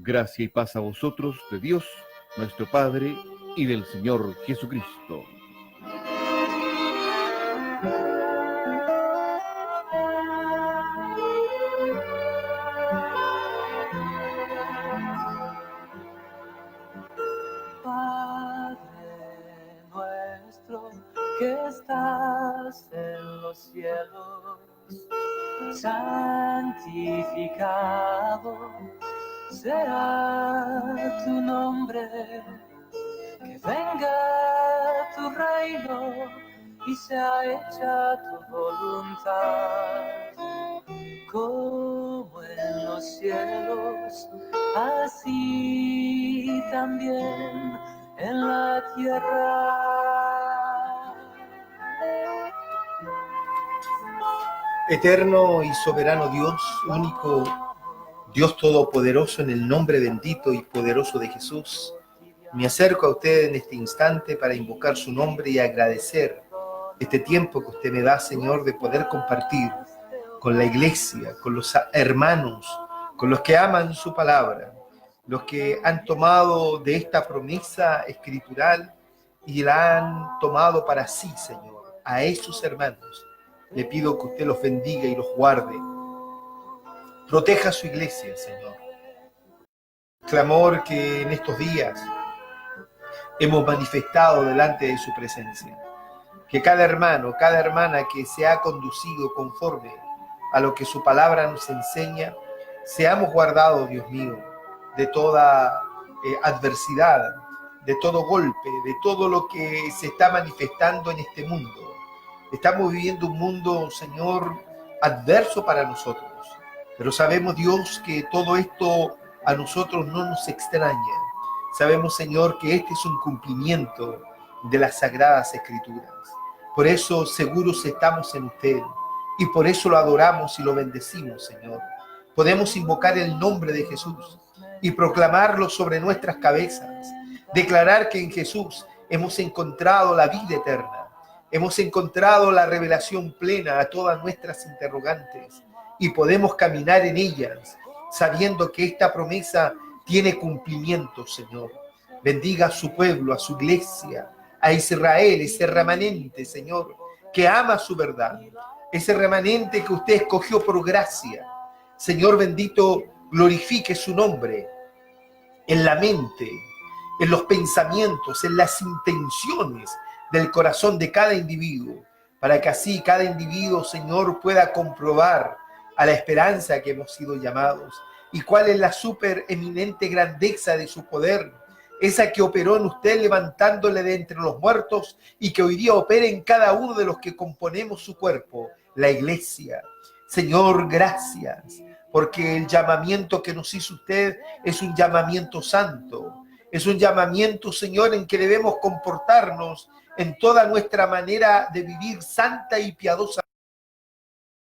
Gracia y paz a vosotros de Dios, nuestro Padre, y del Señor Jesucristo. Padre nuestro que estás en los cielos, santificado sea tu nombre, que venga tu reino y sea hecha tu voluntad, como en los cielos, así también en la tierra. Eterno y soberano Dios, único Dios todopoderoso, en el nombre bendito y poderoso de Jesús, me acerco a usted en este instante para invocar su nombre y agradecer este tiempo que usted me da, Señor, de poder compartir con la iglesia, con los hermanos, con los que aman su palabra, los que han tomado de esta promesa escritural y la han tomado para sí, Señor. A esos hermanos le pido que usted los bendiga y los guarde. Proteja a su iglesia, Señor. Clamor que en estos días hemos manifestado delante de su presencia. Que cada hermano, cada hermana que se ha conducido conforme a lo que su palabra nos enseña, seamos guardados, Dios mío, de toda adversidad, de todo golpe, de todo lo que se está manifestando en este mundo. Estamos viviendo un mundo, Señor, adverso para nosotros. Pero sabemos, Dios, que todo esto a nosotros no nos extraña. Sabemos, Señor, que este es un cumplimiento de las Sagradas Escrituras. Por eso seguros estamos en usted y por eso lo adoramos y lo bendecimos, Señor. Podemos invocar el nombre de Jesús y proclamarlo sobre nuestras cabezas. Declarar que en Jesús hemos encontrado la vida eterna. Hemos encontrado la revelación plena a todas nuestras interrogantes. Y podemos caminar en ellas, sabiendo que esta promesa tiene cumplimiento, Señor. Bendiga a su pueblo, a su iglesia, a Israel, ese remanente, Señor, que ama su verdad, ese remanente que usted escogió por gracia. Señor bendito, glorifique su nombre en la mente, en los pensamientos, en las intenciones del corazón de cada individuo, para que así cada individuo, Señor, pueda comprobar a la esperanza que hemos sido llamados y cuál es la supereminente grandeza de su poder, esa que operó en usted levantándole de entre los muertos y que hoy día opera en cada uno de los que componemos su cuerpo, la iglesia. Señor, gracias, porque el llamamiento que nos hizo usted es un llamamiento santo, es un llamamiento, Señor, en que debemos comportarnos en toda nuestra manera de vivir santa y piadosa,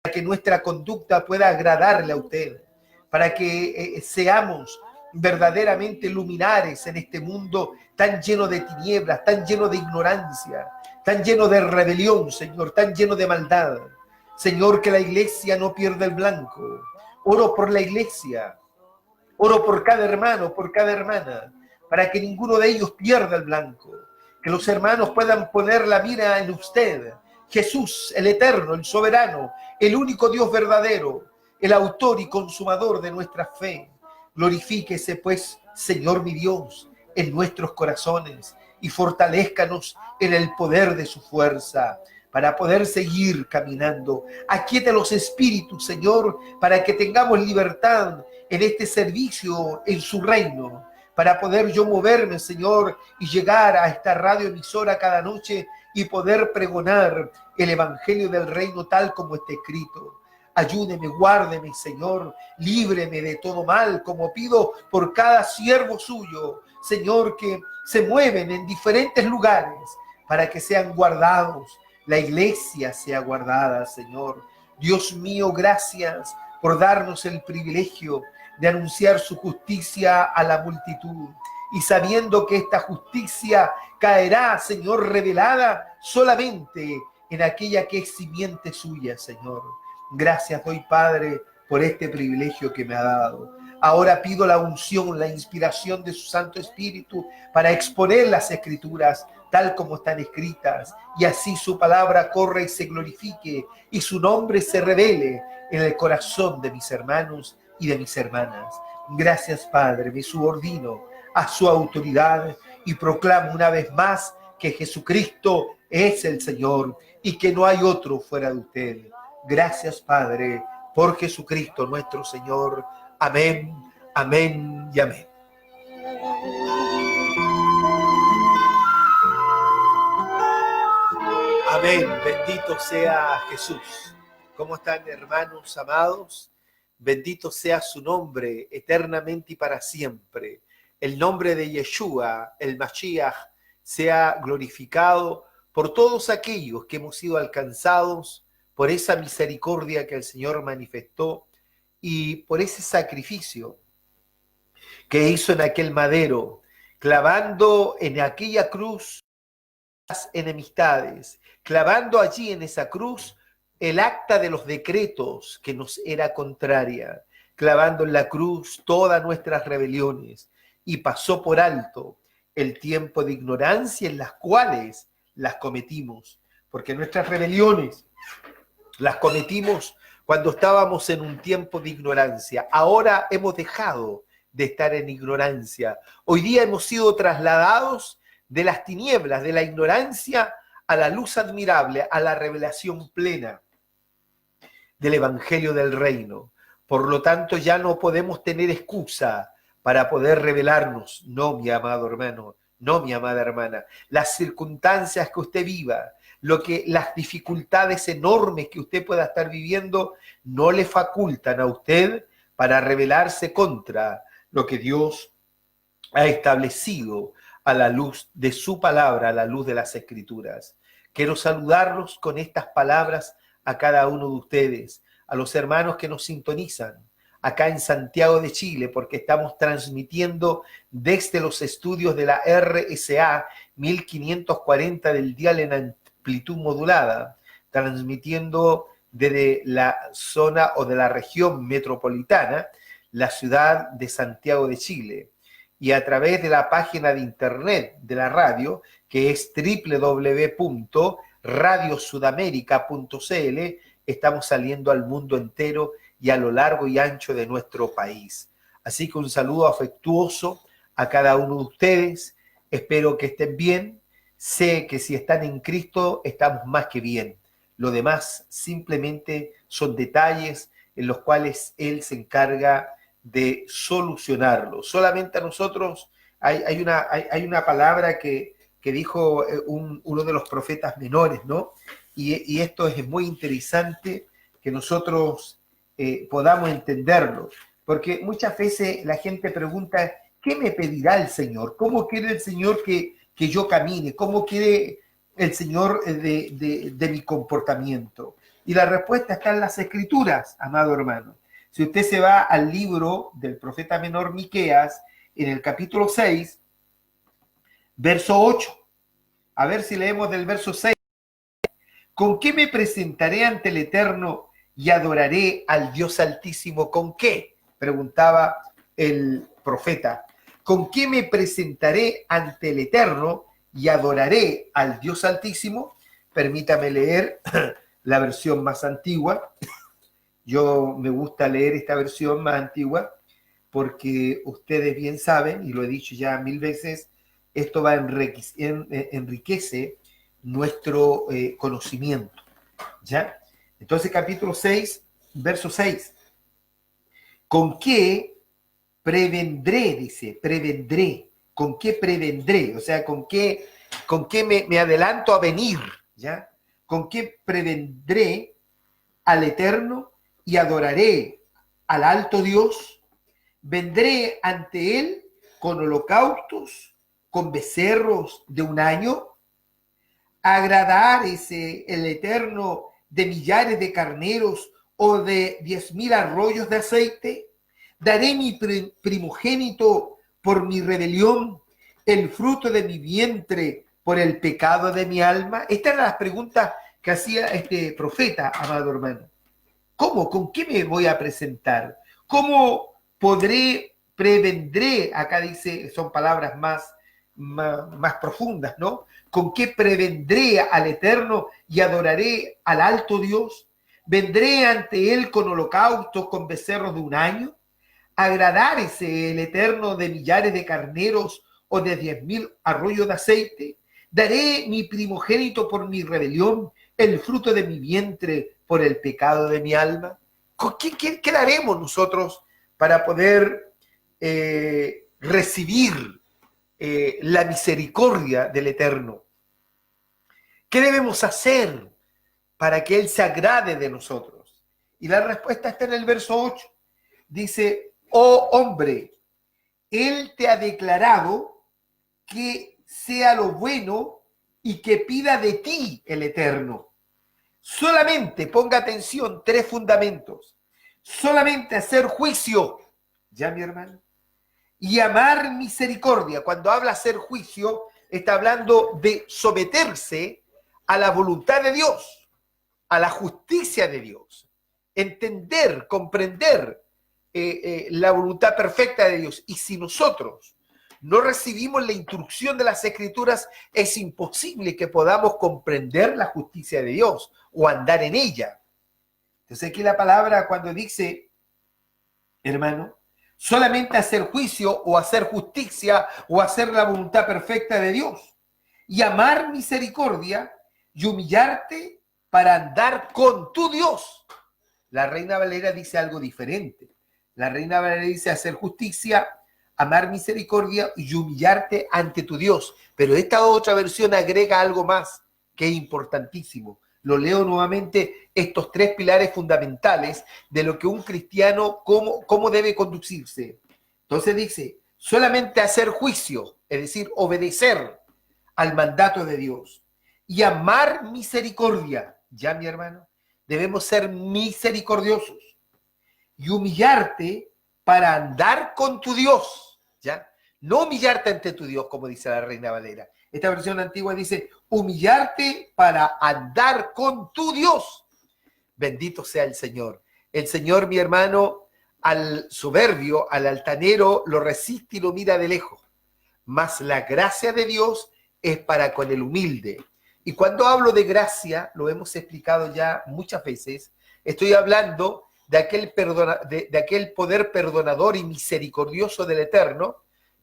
para que nuestra conducta pueda agradarle a usted, para que seamos verdaderamente luminares en este mundo tan lleno de tinieblas, tan lleno de ignorancia, tan lleno de rebelión, Señor, tan lleno de maldad. Señor, que la iglesia no pierda el blanco. Oro por la iglesia, oro por cada hermano, por cada hermana, para que ninguno de ellos pierda el blanco, que los hermanos puedan poner la mira en usted, Jesús, el eterno, el soberano, el único Dios verdadero, el autor y consumador de nuestra fe. Glorifíquese, pues, Señor mi Dios, en nuestros corazones y fortalézcanos en el poder de su fuerza para poder seguir caminando. Aquiete los espíritus, Señor, para que tengamos libertad en este servicio en su reino, para poder yo moverme, Señor, y llegar a esta radioemisora cada noche y poder pregonar el evangelio del reino tal como está escrito. Ayúdeme, guárdeme, Señor, líbreme de todo mal, como pido por cada siervo suyo, Señor, que se mueven en diferentes lugares para que sean guardados, la iglesia sea guardada, Señor. Dios mío, gracias por darnos el privilegio de anunciar su justicia a la multitud. Y sabiendo que esta justicia caerá, Señor, revelada solamente en aquella que es simiente suya, Señor. Gracias doy, Padre, por este privilegio que me ha dado. Ahora pido la unción, la inspiración de su Santo Espíritu para exponer las Escrituras tal como están escritas, y así su palabra corra y se glorifique, y su nombre se revele en el corazón de mis hermanos y de mis hermanas. Gracias, Padre, me subordino a su autoridad y proclamo una vez más que Jesucristo es el Señor y que no hay otro fuera de usted. Gracias, Padre, por Jesucristo nuestro Señor. Amén, amén y amén. Amén, bendito sea Jesús. ¿Cómo están, hermanos amados? Bendito sea su nombre eternamente y para siempre. El nombre de Yeshua, el Mashiach, sea glorificado por todos aquellos que hemos sido alcanzados por esa misericordia que el Señor manifestó y por ese sacrificio que hizo en aquel madero, clavando en aquella cruz las enemistades, clavando allí en esa cruz el acta de los decretos que nos era contraria, clavando en la cruz todas nuestras rebeliones, y pasó por alto el tiempo de ignorancia en las cuales las cometimos, porque nuestras rebeliones las cometimos cuando estábamos en un tiempo de ignorancia. Ahora hemos dejado de estar en ignorancia. Hoy día hemos sido trasladados de las tinieblas, de la ignorancia, a la luz admirable, a la revelación plena del Evangelio del Reino. Por lo tanto, ya no podemos tener excusa para poder revelarnos. No, mi amado hermano, no, mi amada hermana. Las circunstancias que usted viva, las dificultades enormes que usted pueda estar viviendo, no le facultan a usted para rebelarse contra lo que Dios ha establecido a la luz de su palabra, a la luz de las Escrituras. Quiero saludarlos con estas palabras a cada uno de ustedes, a los hermanos que nos sintonizan acá en Santiago de Chile, porque estamos transmitiendo desde los estudios de la RSA 1540 del dial en amplitud modulada, transmitiendo desde la zona o de la región metropolitana, la ciudad de Santiago de Chile, y a través de la página de internet de la radio, que es www.radiosudamerica.cl, estamos saliendo al mundo entero y a lo largo y ancho de nuestro país. Así que un saludo afectuoso a cada uno de ustedes. Espero que estén bien. Sé que si están en Cristo, estamos más que bien. Lo demás simplemente son detalles en los cuales Él se encarga de solucionarlo. Solamente a nosotros hay una palabra que dijo uno de los profetas menores, ¿no? Y esto es muy interesante que nosotros podamos entenderlo, porque muchas veces la gente pregunta, ¿qué me pedirá el Señor? ¿Cómo quiere el Señor que yo camine? ¿Cómo quiere el Señor de mi comportamiento? Y la respuesta está en las Escrituras, amado hermano. Si usted se va al libro del profeta menor Miqueas, en el capítulo 6, verso 8, a ver si leemos del verso 6. ¿Con qué me presentaré ante el Eterno y adoraré al Dios Altísimo? ¿Con qué? Preguntaba el profeta. ¿Con qué me presentaré ante el Eterno y adoraré al Dios Altísimo? Permítame leer la versión más antigua. Yo me gusta leer esta versión más antigua porque ustedes bien saben, y lo he dicho ya 1000 veces, esto va enriquece nuestro conocimiento, ¿ya? Entonces, capítulo 6, verso 6. ¿Con qué prevendré? Dice, prevendré. ¿Con qué prevendré? O sea, ¿con qué me adelanto a venir? ¿Ya? ¿Con qué prevendré al Eterno y adoraré al alto Dios? ¿Vendré ante Él con holocaustos, con becerros de un año? ¿Agradárese el Eterno de millares de carneros o de 10,000 arroyos de aceite? ¿Daré mi primogénito por mi rebelión, el fruto de mi vientre por el pecado de mi alma? Estas eran las preguntas que hacía este profeta, amado hermano. ¿Cómo? ¿Con qué me voy a presentar? ¿Cómo prevendré, acá dice, son palabras más profundas, ¿no? ¿Con qué prevendré al Eterno y adoraré al alto Dios? ¿Vendré ante Él con holocaustos, con becerros de un año? ¿Agradarse el Eterno de millares de carneros o de 10,000 arroyos de aceite? ¿Daré mi primogénito por mi rebelión, el fruto de mi vientre por el pecado de mi alma? ¿Qué daremos nosotros para poder recibir la misericordia del Eterno? ¿Qué debemos hacer para que Él se agrade de nosotros? Y la respuesta está en el verso 8. Dice: oh hombre, Él te ha declarado que sea lo bueno y que pida de ti el Eterno. Solamente, ponga atención, 3 fundamentos. Solamente hacer juicio, ¿ya, mi hermano? Y amar misericordia. Cuando habla hacer juicio, está hablando de someterse a la voluntad de Dios, a la justicia de Dios. Entender, comprender la voluntad perfecta de Dios. Y si nosotros no recibimos la instrucción de las Escrituras, es imposible que podamos comprender la justicia de Dios o andar en ella. Entonces aquí la palabra, cuando dice, hermano, solamente hacer juicio o hacer justicia o hacer la voluntad perfecta de Dios y amar misericordia y humillarte para andar con tu Dios. La Reina Valera dice algo diferente. La Reina Valera dice hacer justicia, amar misericordia y humillarte ante tu Dios. Pero esta otra versión agrega algo más que es importantísimo. Lo leo nuevamente, estos 3 pilares fundamentales de lo que un cristiano, cómo debe conducirse. Entonces dice, solamente hacer juicio, es decir, obedecer al mandato de Dios y amar misericordia. Ya, mi hermano, debemos ser misericordiosos y humillarte para andar con tu Dios, ¿ya? No humillarte ante tu Dios, como dice la Reina Valera. Esta versión antigua dice, humillarte para andar con tu Dios. Bendito sea el Señor. El Señor, mi hermano, al soberbio, al altanero, lo resiste y lo mira de lejos. Mas la gracia de Dios es para con el humilde. Y cuando hablo de gracia, lo hemos explicado ya muchas veces, estoy hablando de aquel poder perdonador y misericordioso del Eterno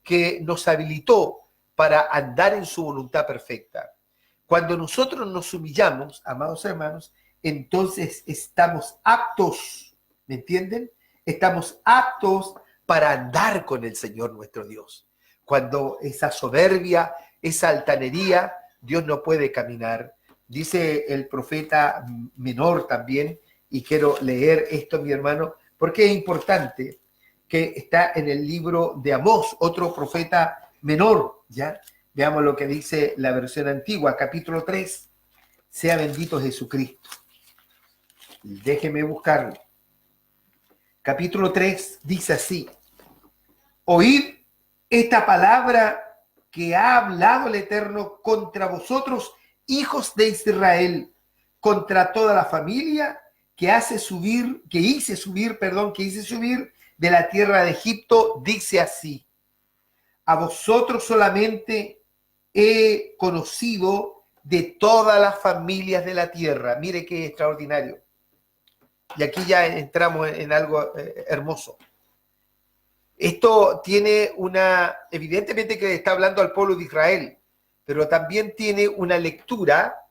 que nos habilitó para andar en su voluntad perfecta. Cuando nosotros nos humillamos, amados hermanos, entonces estamos aptos, ¿me entienden? Estamos aptos para andar con el Señor nuestro Dios. Cuando esa soberbia, esa altanería, Dios no puede caminar. Dice el profeta menor también, y quiero leer esto, mi hermano, porque es importante, que está en el libro de Amós, otro profeta menor, ¿ya? Veamos lo que dice la versión antigua, capítulo 3. Sea bendito Jesucristo. Déjeme buscarlo. Capítulo 3 dice así: oíd esta palabra que ha hablado el Eterno contra vosotros, hijos de Israel, contra toda la familia que hice subir de la tierra de Egipto, dice así: a vosotros solamente he conocido de todas las familias de la tierra. Mire qué extraordinario. Y aquí ya entramos en algo hermoso. Esto tiene evidentemente que está hablando al pueblo de Israel, pero también tiene una lectura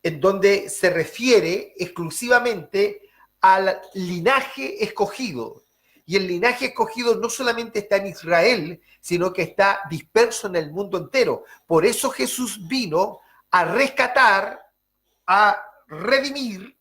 en donde se refiere exclusivamente al linaje escogido. Y el linaje escogido no solamente está en Israel, sino que está disperso en el mundo entero. Por eso Jesús vino a rescatar, a redimir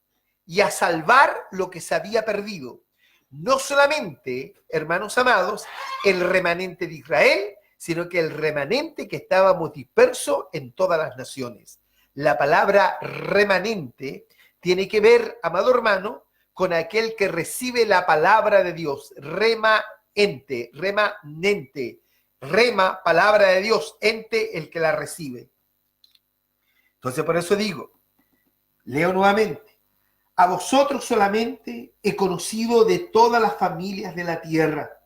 y a salvar lo que se había perdido. No solamente, hermanos amados, el remanente de Israel, sino que el remanente que estábamos dispersos en todas las naciones. La palabra remanente tiene que ver, amado hermano, con aquel que recibe la palabra de Dios. Remanente, rema, palabra de Dios, ente, el que la recibe. Entonces, por eso digo, leo nuevamente: a vosotros solamente he conocido de todas las familias de la tierra.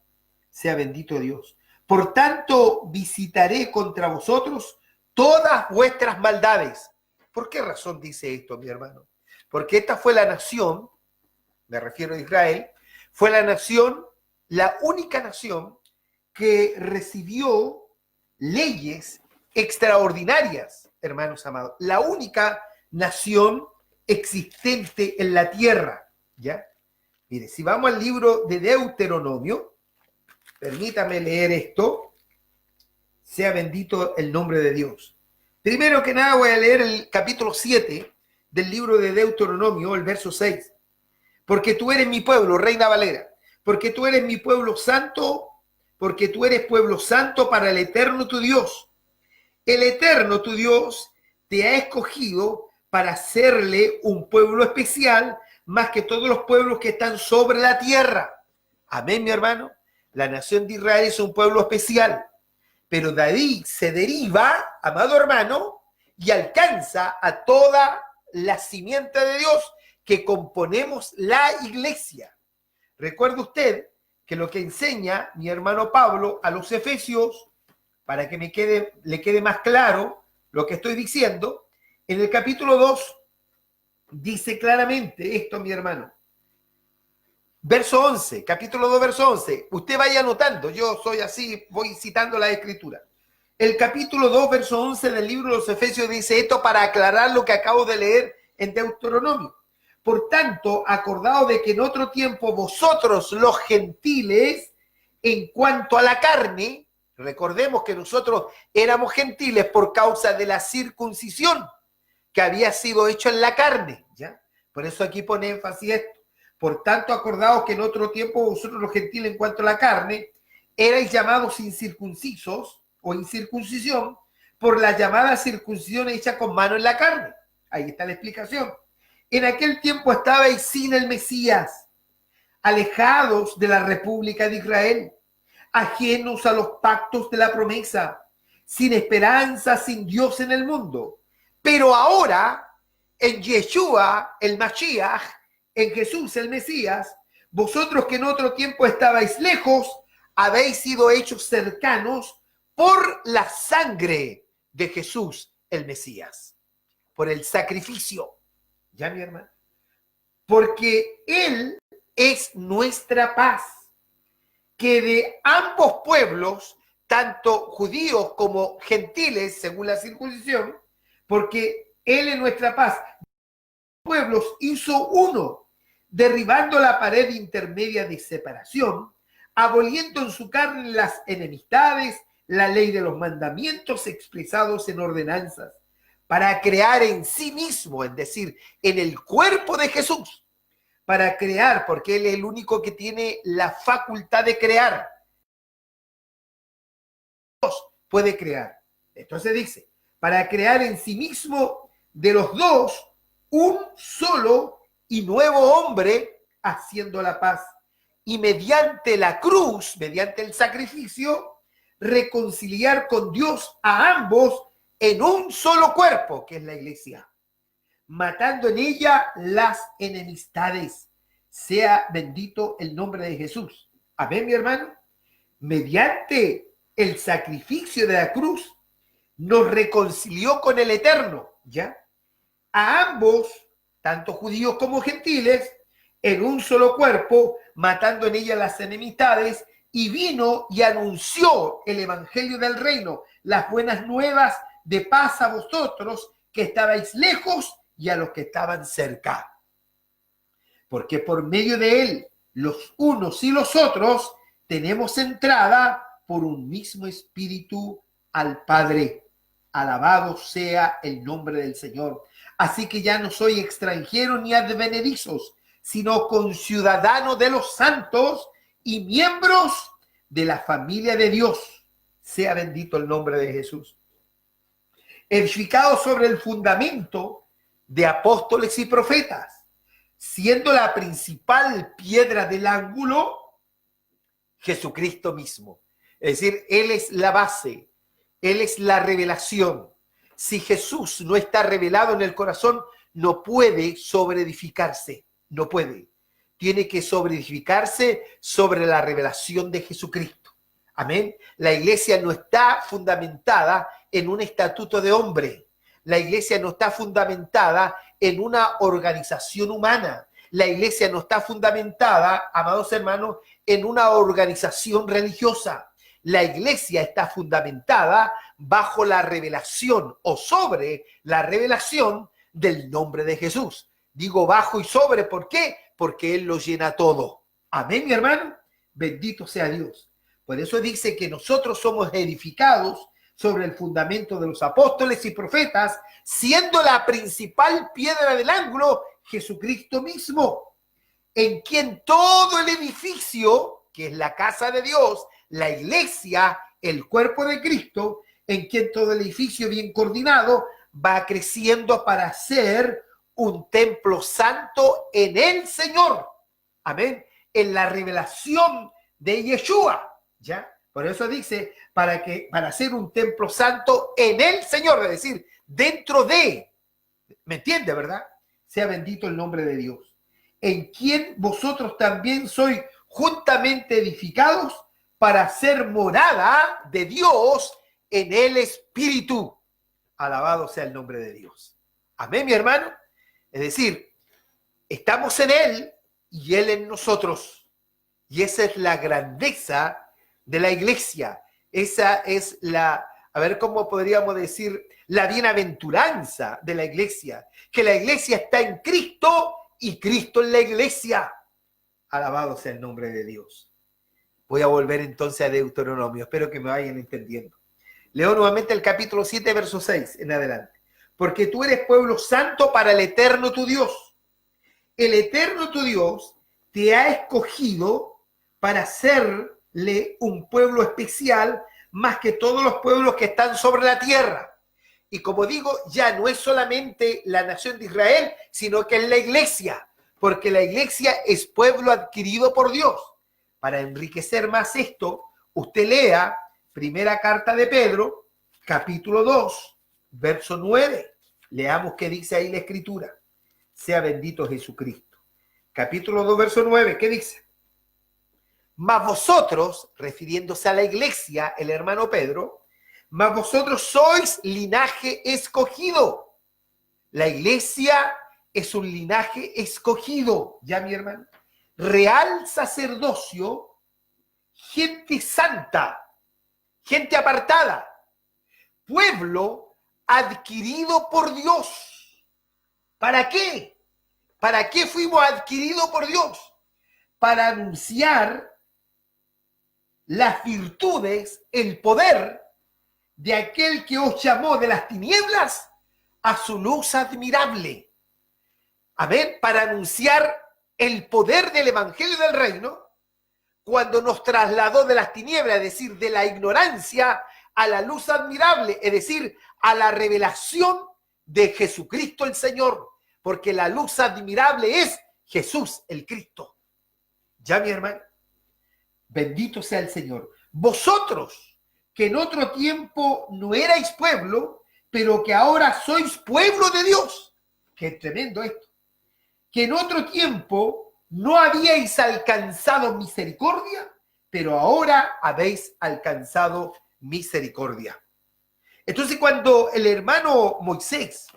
Sea bendito Dios. Por tanto, visitaré contra vosotros todas vuestras maldades. ¿Por qué razón dice esto, mi hermano? Porque esta fue la nación, me refiero a Israel, fue la nación, la única nación que recibió leyes extraordinarias, hermanos amados. La única nación existente en la tierra, ¿ya? Mire, si vamos al libro de Deuteronomio, permítame leer esto. Sea bendito el nombre de Dios. Primero que nada voy a leer el capítulo 7 del libro de Deuteronomio, el verso 6. Porque tú eres mi pueblo, Reina Valera. Porque tú eres mi pueblo santo, porque tú eres pueblo santo para el Eterno tu Dios. El Eterno tu Dios te ha escogido para hacerle un pueblo especial más que todos los pueblos que están sobre la tierra. Amén, mi hermano. La nación de Israel es un pueblo especial. Pero de ahí se deriva, amado hermano, y alcanza a toda la simiente de Dios que componemos la iglesia. Recuerde usted que lo que enseña mi hermano Pablo a los Efesios, para que le quede más claro lo que estoy diciendo, en el capítulo 2 dice claramente esto, mi hermano. Verso 11, capítulo 2, verso 11. Usted vaya anotando, yo soy así, voy citando la escritura. El capítulo 2, verso 11 del libro de los Efesios dice esto para aclarar lo que acabo de leer en Deuteronomio. Por tanto, acordaos de que en otro tiempo vosotros los gentiles, en cuanto a la carne, recordemos que nosotros éramos gentiles por causa de la circuncisión que había sido hecho en la carne, ¿ya? Por eso aquí pone énfasis esto. Por tanto, acordaos que en otro tiempo vosotros los gentiles en cuanto a la carne erais llamados incircuncisos o incircuncisión por la llamada circuncisión hecha con mano en la carne. Ahí está la explicación. En aquel tiempo estabais sin el Mesías, alejados de la República de Israel, ajenos a los pactos de la promesa, sin esperanza, sin Dios en el mundo. Pero ahora, en Yeshua, el Mashiach, en Jesús, el Mesías, vosotros que en otro tiempo estabais lejos, habéis sido hechos cercanos por la sangre de Jesús, el Mesías, por el sacrificio. ¿Ya, mi hermano? Porque Él es nuestra paz, que de ambos pueblos, tanto judíos como gentiles, según la circuncisión, porque Él es nuestra paz, pueblos hizo uno, derribando la pared intermedia de separación, aboliendo en su carne las enemistades, la ley de los mandamientos expresados en ordenanzas, para crear en sí mismo, es decir, en el cuerpo de Jesús, para crear, porque Él es el único que tiene la facultad de crear. Dios puede crear. Entonces dice, para crear en sí mismo de los dos un solo y nuevo hombre, haciendo la paz, y mediante la cruz, mediante el sacrificio, reconciliar con Dios a ambos en un solo cuerpo, que es la iglesia, matando en ella las enemistades. Sea bendito el nombre de Jesús. Amén, mi hermano. Mediante el sacrificio de la cruz, nos reconcilió con el Eterno, ¿ya? A ambos, tanto judíos como gentiles, en un solo cuerpo, matando en ella las enemistades, y vino y anunció el evangelio del reino, las buenas nuevas de paz a vosotros que estabais lejos y a los que estaban cerca. Porque por medio de él, los unos y los otros, tenemos entrada por un mismo espíritu al Padre. Alabado sea el nombre del Señor. Así que ya no soy extranjero ni advenedizos, sino conciudadano de los santos y miembros de la familia de Dios. Sea bendito el nombre de Jesús. Edificado sobre el fundamento de apóstoles y profetas, siendo la principal piedra del ángulo Jesucristo mismo. Es decir, Él es la base, Él es la revelación. Si Jesús no está revelado en el corazón, no puede sobreedificarse, no puede. Tiene que sobreedificarse sobre la revelación de Jesucristo. Amén. La iglesia no está fundamentada en un estatuto de hombre. La iglesia no está fundamentada en una organización humana. La iglesia no está fundamentada, amados hermanos, en una organización religiosa. La iglesia está fundamentada bajo la revelación o sobre la revelación del nombre de Jesús. Digo bajo y sobre, ¿por qué? Porque Él lo llena todo. Amén, mi hermano. Bendito sea Dios. Por eso dice que nosotros somos edificados sobre el fundamento de los apóstoles y profetas, siendo la principal piedra del ángulo Jesucristo mismo, en quien todo el edificio, que es la casa de Dios, la iglesia, el cuerpo de Cristo, en quien todo el edificio bien coordinado va creciendo para ser un templo santo en el Señor. Amén. En la revelación de Yeshua, ¿ya? Por eso dice, para ser un templo santo en el Señor, es decir, dentro de, ¿me entiende, verdad? Sea bendito el nombre de Dios. En quien vosotros también sois juntamente edificados para ser morada de Dios en el Espíritu. Alabado sea el nombre de Dios. Amén, mi hermano. Es decir, estamos en Él y Él en nosotros. Y esa es la grandeza de la iglesia. Esa es la, a ver cómo podríamos decir, la bienaventuranza de la iglesia. Que la iglesia está en Cristo y Cristo en la iglesia. Alabado sea el nombre de Dios. Voy a volver entonces a Deuteronomio. Espero que me vayan entendiendo. Leo nuevamente el capítulo 7, verso 6 en adelante. Porque tú eres pueblo santo para el eterno tu Dios. El eterno tu Dios te ha escogido para serle un pueblo especial más que todos los pueblos que están sobre la tierra. Y como digo, ya no es solamente la nación de Israel, sino que es la iglesia, porque la iglesia es pueblo adquirido por Dios. Para enriquecer más esto, usted lea primera carta de Pedro, capítulo 2, verso 9. Leamos qué dice ahí la escritura. Sea bendito Jesucristo. Capítulo 2, verso 9, ¿qué dice? Mas vosotros, refiriéndose a la iglesia, el hermano Pedro, mas vosotros sois linaje escogido. La iglesia es un linaje escogido, ¿ya, mi hermano? Real sacerdocio, gente santa, gente apartada, pueblo adquirido por Dios. ¿Para qué? ¿Para qué fuimos adquiridos por Dios? Para anunciar las virtudes, el poder de aquel que os llamó de las tinieblas a su luz admirable. Amén. Para anunciar el poder del evangelio del reino, cuando nos trasladó de las tinieblas, es decir, de la ignorancia a la luz admirable, es decir, a la revelación de Jesucristo el Señor, porque la luz admirable es Jesús el Cristo. Ya, mi hermano, bendito sea el Señor. Vosotros, que en otro tiempo no erais pueblo, pero que ahora sois pueblo de Dios. Qué tremendo esto. Que en otro tiempo no habíais alcanzado misericordia, pero ahora habéis alcanzado misericordia. Entonces, cuando el hermano Moisés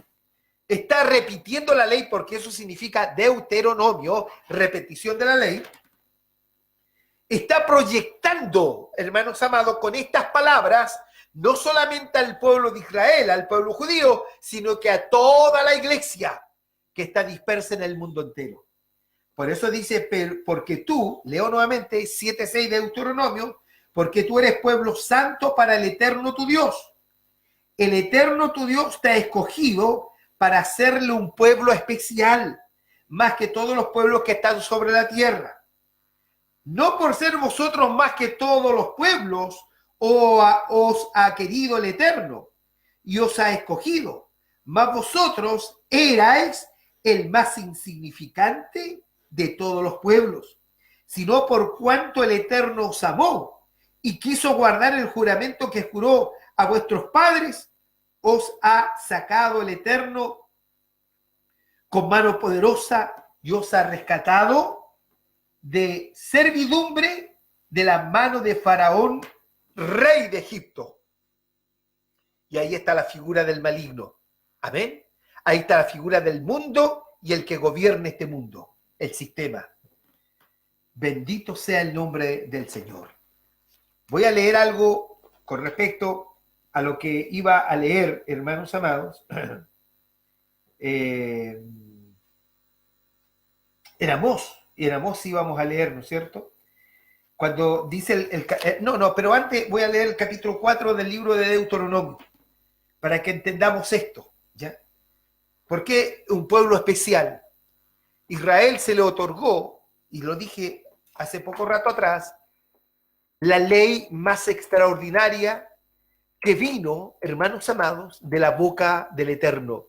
está repitiendo la ley, porque eso significa Deuteronomio, repetición de la ley, está proyectando, hermanos amados, con estas palabras, no solamente al pueblo de Israel, al pueblo judío, sino que a toda la iglesia que está dispersa en el mundo entero. Por eso dice, porque tú, leo nuevamente 7:6 de Deuteronomio, porque tú eres pueblo santo para el eterno tu Dios. El eterno tu Dios te ha escogido para hacerle un pueblo especial, más que todos los pueblos que están sobre la tierra. No por ser vosotros más que todos los pueblos, os ha querido el Eterno y os ha escogido, mas vosotros erais el más insignificante de todos los pueblos, sino por cuanto el Eterno os amó y quiso guardar el juramento que juró a vuestros padres, os ha sacado el Eterno con mano poderosa y os ha rescatado de servidumbre de la mano de Faraón rey de Egipto. Y ahí está la figura del maligno. Amén. Ahí está la figura del mundo y el que gobierne este mundo, el sistema. Bendito sea el nombre del Señor. Voy a leer algo con respecto a lo que iba a leer, hermanos amados. En Amós íbamos a leer, ¿no es cierto? Cuando dice pero antes voy a leer el capítulo 4 del libro de Deuteronomio, para que entendamos esto, ¿ya? ¿Por qué un pueblo especial? Israel se le otorgó, y lo dije hace poco rato atrás, la ley más extraordinaria que vino, hermanos amados, de la boca del Eterno.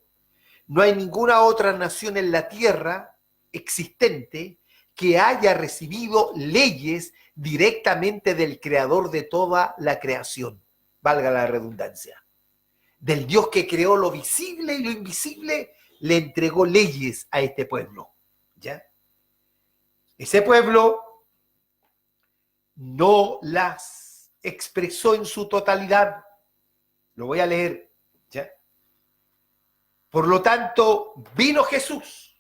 No hay ninguna otra nación en la tierra existente que haya recibido leyes directamente del creador de toda la creación, valga la redundancia. Del Dios que creó lo visible y lo invisible, le entregó leyes a este pueblo, ¿ya? Ese pueblo no las expresó en su totalidad. Lo voy a leer, ¿ya? Por lo tanto, vino Jesús,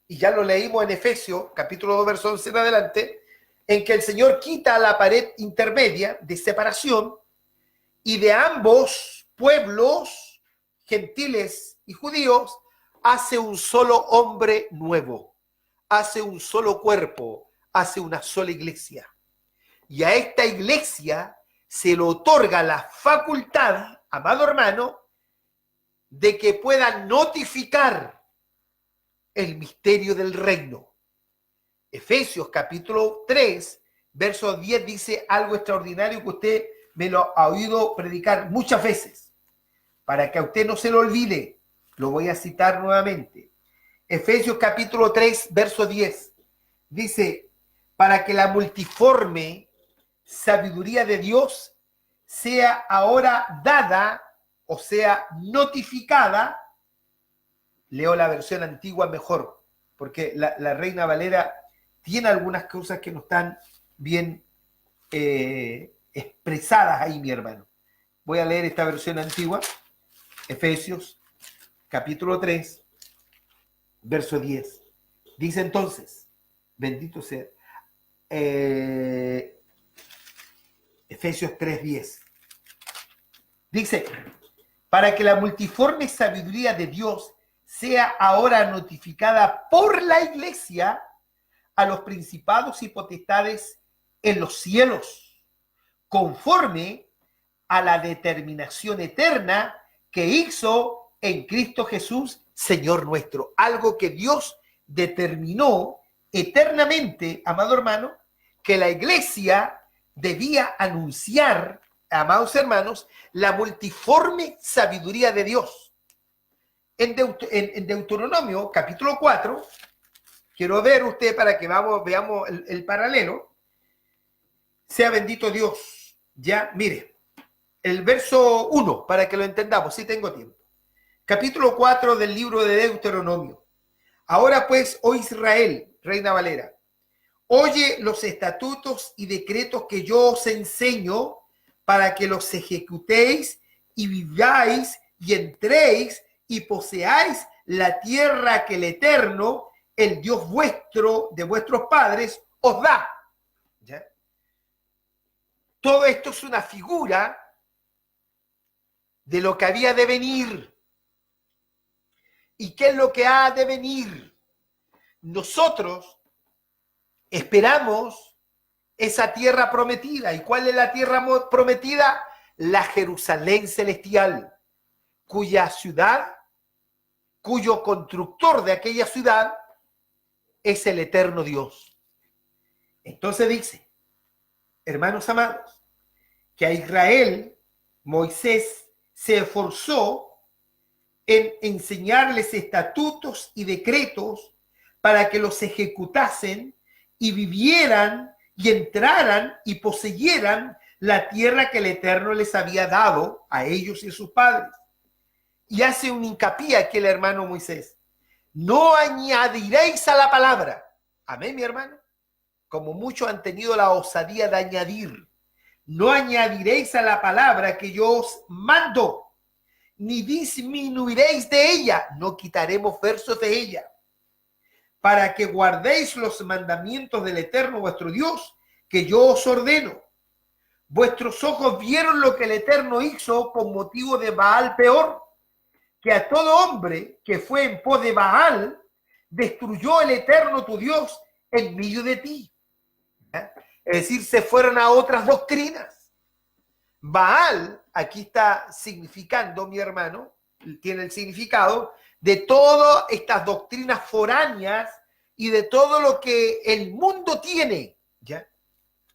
y ya lo leímos en Efesios, capítulo 2, verso 11 en adelante, en que el Señor quita la pared intermedia de separación y de ambos pueblos, gentiles y judíos, hace un solo hombre nuevo, hace un solo cuerpo, hace una sola iglesia. Y a esta iglesia se le otorga la facultad, amado hermano, de que pueda notificar el misterio del reino. Efesios capítulo 3, verso 10 dice algo extraordinario que usted me lo ha oído predicar muchas veces. Para que a usted no se lo olvide, lo voy a citar nuevamente. Efesios capítulo 3, verso 10 dice: para que la multiforme sabiduría de Dios sea ahora dada, o sea, notificada. Leo la versión antigua mejor, porque la Reina Valera tiene algunas cosas que no están bien expresadas ahí, mi hermano. Voy a leer esta versión antigua, Efesios, capítulo 3, verso 10. Dice entonces, bendito sea, Efesios 3:10. Dice: para que la multiforme sabiduría de Dios sea ahora notificada por la iglesia a los principados y potestades en los cielos, conforme a la determinación eterna que hizo en Cristo Jesús, Señor nuestro. Algo que Dios determinó eternamente, amado hermano, que la iglesia debía anunciar, amados hermanos, la multiforme sabiduría de Dios. En Deuteronomio, capítulo 4, quiero ver usted para que veamos el paralelo. Sea bendito Dios. Ya, mire, el verso 1, para que lo entendamos, si tengo tiempo. Capítulo 4 del libro de Deuteronomio. Ahora pues, oh Israel, Reina Valera, oye los estatutos y decretos que yo os enseño para que los ejecutéis y viváis y entréis y poseáis la tierra que el Eterno, el Dios vuestro, de vuestros padres, os da. ¿Ya? Todo esto es una figura de lo que había de venir. ¿Y qué es lo que ha de venir? Nosotros esperamos esa tierra prometida. ¿Y cuál es la tierra prometida? La Jerusalén celestial, cuya ciudad, cuyo constructor de aquella ciudad es el eterno Dios. Entonces dice, hermanos amados, que a Israel Moisés se esforzó en enseñarles estatutos y decretos para que los ejecutasen y vivieran y entraran y poseyeran la tierra que el Eterno les había dado a ellos y a sus padres. Y hace un hincapié aquí el hermano Moisés: no añadiréis a la palabra. Amén, mi hermano. Como muchos han tenido la osadía de añadir. no añadiréis a la palabra que yo os mando, ni disminuiréis de ella, no quitaremos versos de ella, para que guardéis los mandamientos del Eterno vuestro Dios, que yo os ordeno. Vuestros ojos vieron lo que el Eterno hizo con motivo de Baal Peor, que a todo hombre que fue en pos de Baal, destruyó el Eterno tu Dios en medio de ti. Es decir, se fueron a otras doctrinas. Baal, aquí está significando, mi hermano, tiene el significado de todas estas doctrinas foráneas y de todo lo que el mundo tiene, ¿ya?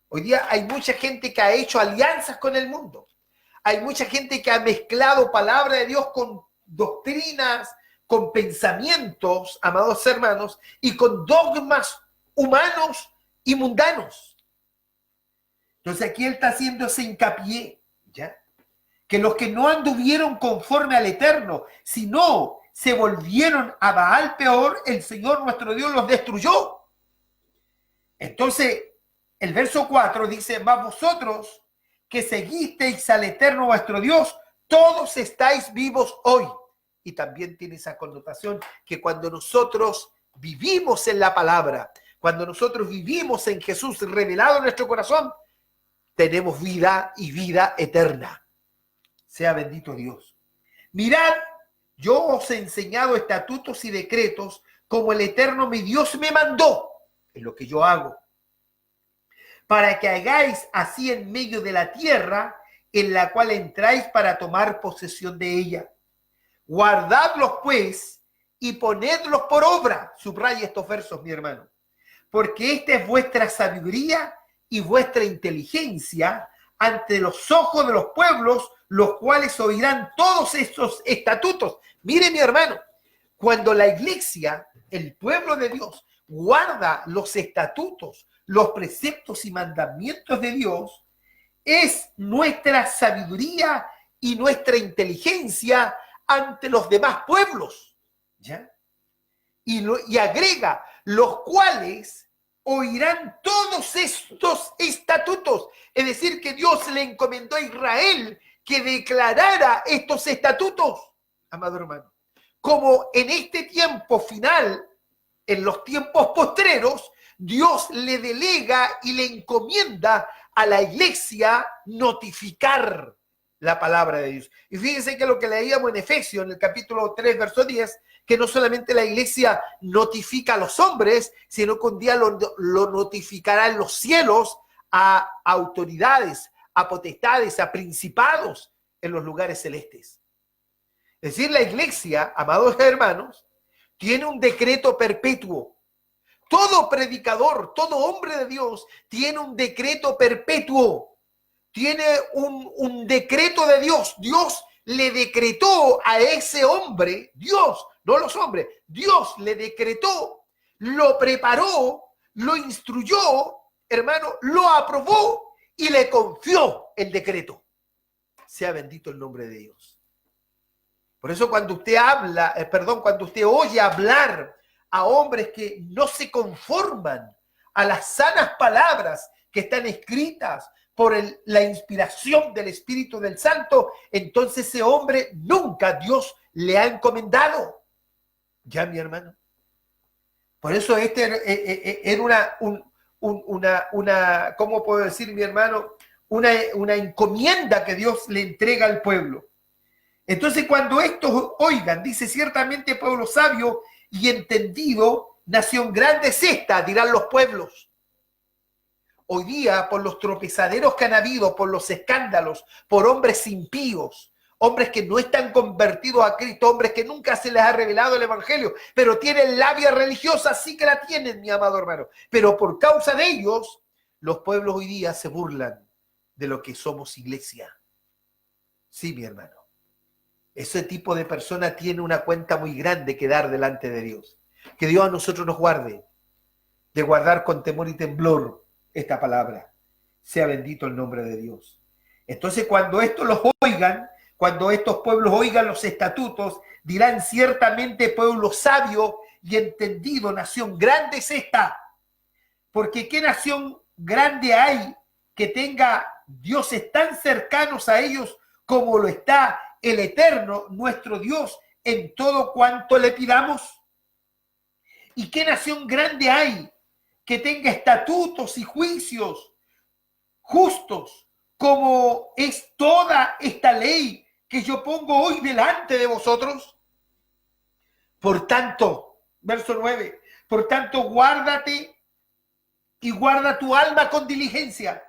Hoy día hay mucha gente que ha hecho alianzas con el mundo. Hay mucha gente que ha mezclado palabra de Dios con doctrinas, con pensamientos, amados hermanos, y con dogmas humanos y mundanos. Entonces aquí él está haciendo ese hincapié, ¿ya? Que los que no anduvieron conforme al Eterno, sino se volvieron a Baal Peor, el Señor nuestro Dios los destruyó. Entonces, el verso 4 dice, mas vosotros que seguisteis al Eterno vuestro Dios, todos estáis vivos hoy. Y también tiene esa connotación que cuando nosotros vivimos en la palabra, cuando nosotros vivimos en Jesús revelado en nuestro corazón, tenemos vida y vida eterna. Sea bendito Dios. Mirad, yo os he enseñado estatutos y decretos como el Eterno mi Dios me mandó, es lo que yo hago, para que hagáis así en medio de la tierra en la cual entráis para tomar posesión de ella. Guardadlos pues y ponedlos por obra. Subraya estos versos, mi hermano, porque esta es vuestra sabiduría y vuestra inteligencia ante los ojos de los pueblos, los cuales oirán todos estos estatutos. Mire, mi hermano, cuando la iglesia, el pueblo de Dios, guarda los estatutos, los preceptos y mandamientos de Dios, es nuestra sabiduría y nuestra inteligencia ante los demás pueblos, ¿ya? Y agrega, los cuales oirán todos estos estatutos. Es decir, que Dios le encomendó a Israel que declarara estos estatutos, amado hermano. Como en este tiempo final, en los tiempos postreros, Dios le delega y le encomienda a la iglesia notificar la palabra de Dios. Y fíjense que lo que leíamos en Efesios, en el capítulo 3, verso 10, que no solamente la iglesia notifica a los hombres, sino que un día lo notificará en los cielos a autoridades, a potestades, a principados en los lugares celestes. Es decir, la iglesia, amados hermanos, tiene un decreto perpetuo. Todo predicador, todo hombre de Dios tiene un decreto perpetuo. Tiene un decreto de Dios. Dios le decretó a ese hombre, Dios, no los hombres, Dios le decretó, lo preparó, lo instruyó, hermano, lo aprobó y le confió el decreto. Sea bendito el nombre de Dios. Por eso cuando usted cuando usted oye hablar a hombres que no se conforman a las sanas palabras que están escritas por la inspiración del Espíritu del Santo, entonces ese hombre nunca Dios le ha encomendado. Ya, mi hermano. Por eso era una, ¿cómo puedo decir, mi hermano? Una encomienda que Dios le entrega al pueblo. Entonces, cuando estos oigan, dice, ciertamente pueblo sabio y entendido, nación grande es esta, dirán los pueblos. Hoy día, por los tropezaderos que han habido, por los escándalos, por hombres impíos, hombres que no están convertidos a Cristo, hombres que nunca se les ha revelado el Evangelio, pero tienen labia religiosa, sí que la tienen, mi amado hermano. Pero por causa de ellos, los pueblos hoy día se burlan de lo que somos iglesia. Sí, mi hermano. Ese tipo de persona tiene una cuenta muy grande que dar delante de Dios. Que Dios a nosotros nos guarde, de guardar con temor y temblor esta palabra. Sea bendito el nombre de Dios. Entonces, cuando estos los oigan, cuando estos pueblos oigan los estatutos, dirán ciertamente pueblo sabio y entendido, nación grande es esta. Porque ¿qué nación grande hay que tenga Dios es tan cercanos a ellos como lo está el Eterno, nuestro Dios, en todo cuanto le pidamos? ¿Y qué nación grande hay que tenga estatutos y juicios justos como es toda esta ley que yo pongo hoy delante de vosotros? Por tanto, verso 9, por tanto, guárdate y guarda tu alma con diligencia,